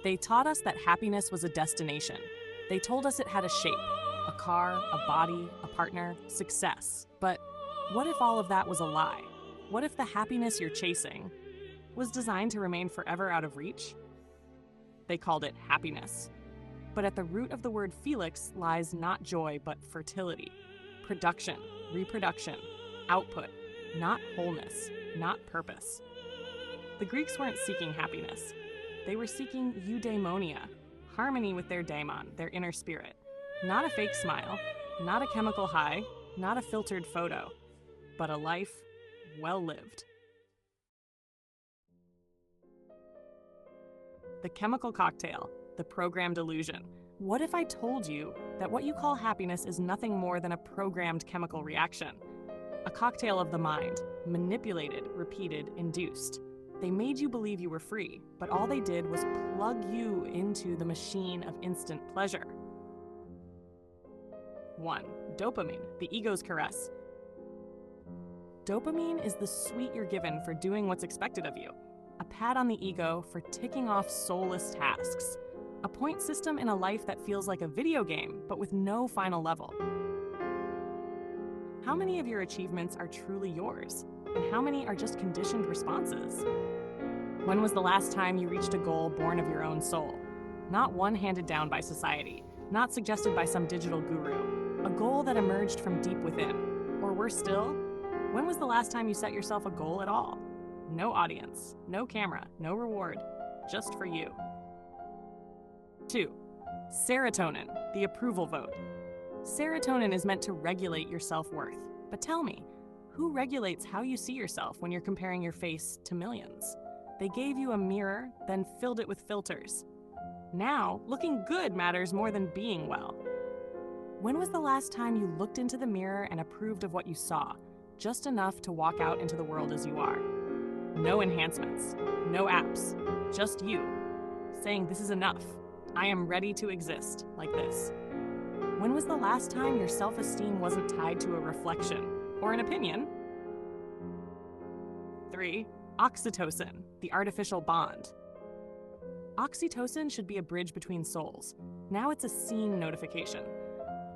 They taught us that happiness was a destination. They told us it had a shape, a car, a body, a partner, success. But what if all of that was a lie? What if the happiness you're chasing was designed to remain forever out of reach? They called it happiness. But at the root of the word Felix lies not joy, but fertility, production, reproduction, output, not wholeness, not purpose. The Greeks weren't seeking happiness. They were seeking eudaimonia, harmony with their daimon, their inner spirit. Not a fake smile, not a chemical high, not a filtered photo, but a life well lived. The chemical cocktail, the programmed illusion. What if I told you that what you call happiness is nothing more than a programmed chemical reaction? A cocktail of the mind, manipulated, repeated, induced. They made you believe you were free, but all they did was plug you into the machine of instant pleasure. 1. Dopamine, the ego's caress. Dopamine is the sweet you're given for doing what's expected of you. A pat on the ego for ticking off soulless tasks. A point system in a life that feels like a video game, but with no final level. How many of your achievements are truly yours? And how many are just conditioned responses? When was the last time you reached a goal born of your own soul? Not one handed down by society, not suggested by some digital guru. A goal that emerged from deep within. Or worse still, when was the last time you set yourself a goal at all? No audience, no camera, no reward, just for you. 2. Serotonin, the approval vote. Serotonin is meant to regulate your self-worth. But tell me, who regulates how you see yourself when you're comparing your face to millions? They gave you a mirror, then filled it with filters. Now, looking good matters more than being well. When was the last time you looked into the mirror and approved of what you saw, just enough to walk out into the world as you are? No enhancements, no apps, just you, saying this is enough. I am ready to exist like this. When was the last time your self-esteem wasn't tied to a reflection or an opinion? 3. Oxytocin, the artificial bond. Oxytocin should be a bridge between souls. Now it's a scene notification.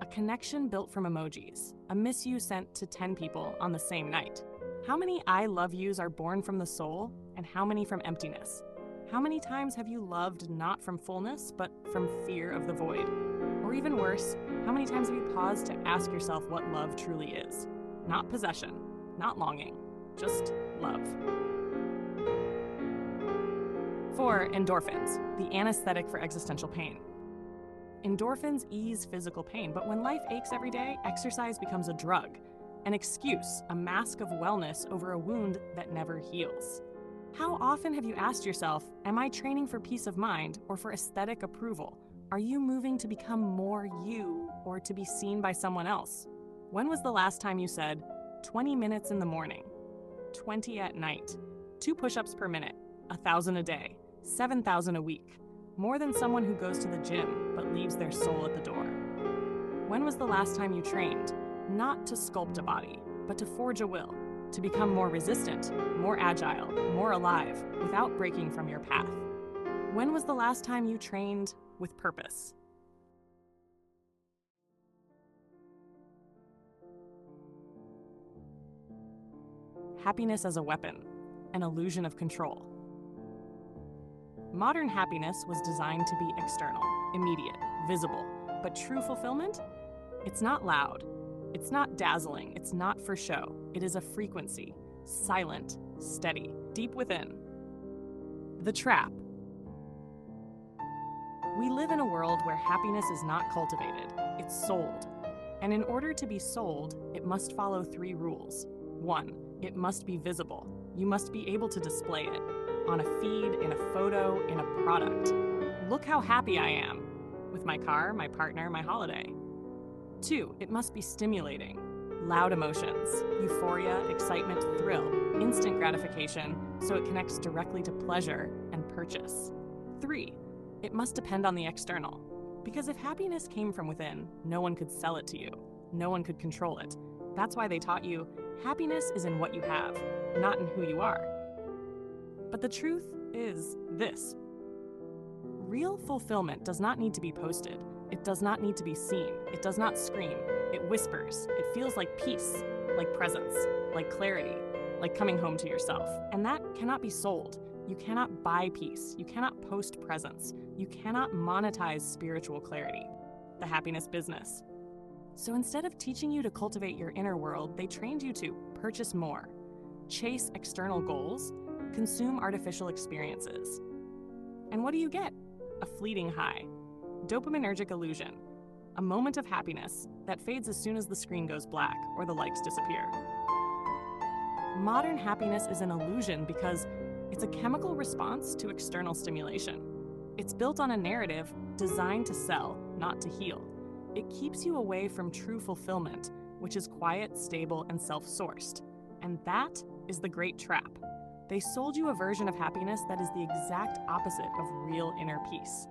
A connection built from emojis. A miss you sent to 10 people on the same night. How many I love yous are born from the soul, and how many from emptiness? How many times have you loved not from fullness, but from fear of the void? Or even worse, how many times have you paused to ask yourself what love truly is? Not possession, not longing, just love. 4. Endorphins, the anesthetic for existential pain. Endorphins ease physical pain, but when life aches every day, exercise becomes a drug, an excuse, a mask of wellness over a wound that never heals. How often have you asked yourself, am I training for peace of mind or for aesthetic approval? Are you moving to become more you or to be seen by someone else? When was the last time you said, 20 minutes in the morning, 20 at night, 2 push-ups per minute, 1,000 a day, 7,000 a week, more than someone who goes to the gym but leaves their soul at the door? When was the last time you trained, not to sculpt a body, but to forge a will, to become more resistant, more agile, more alive, without breaking from your path? When was the last time you trained with purpose? Happiness as a weapon, an illusion of control. Modern happiness was designed to be external, immediate, visible, but true fulfillment? It's not loud, it's not dazzling, it's not for show. It is a frequency, silent, steady, deep within. The trap. We live in a world where happiness is not cultivated, it's sold. And in order to be sold, it must follow 3 rules. 1, it must be visible. You must be able to display it. On a feed, in a photo, in a product. Look how happy I am. With my car, my partner, my holiday. 2, it must be stimulating. Loud emotions, euphoria, excitement, thrill, instant gratification, so it connects directly to pleasure and purchase. 3, it must depend on the external. Because if happiness came from within, no one could sell it to you. No one could control it. That's why they taught you, happiness is in what you have, not in who you are. But the truth is this. Real fulfillment does not need to be posted. It does not need to be seen. It does not scream. It whispers. It feels like peace, like presence, like clarity, like coming home to yourself. And that cannot be sold. You cannot buy peace. You cannot post presence. You cannot monetize spiritual clarity. The happiness business. So instead of teaching you to cultivate your inner world, they trained you to purchase more, chase external goals, consume artificial experiences. And what do you get? A fleeting high. Dopaminergic illusion. A moment of happiness that fades as soon as the screen goes black or the likes disappear. Modern happiness is an illusion because it's a chemical response to external stimulation. It's built on a narrative designed to sell, not to heal. It keeps you away from true fulfillment, which is quiet, stable, and self-sourced. And that is the great trap. They sold you a version of happiness that is the exact opposite of real inner peace.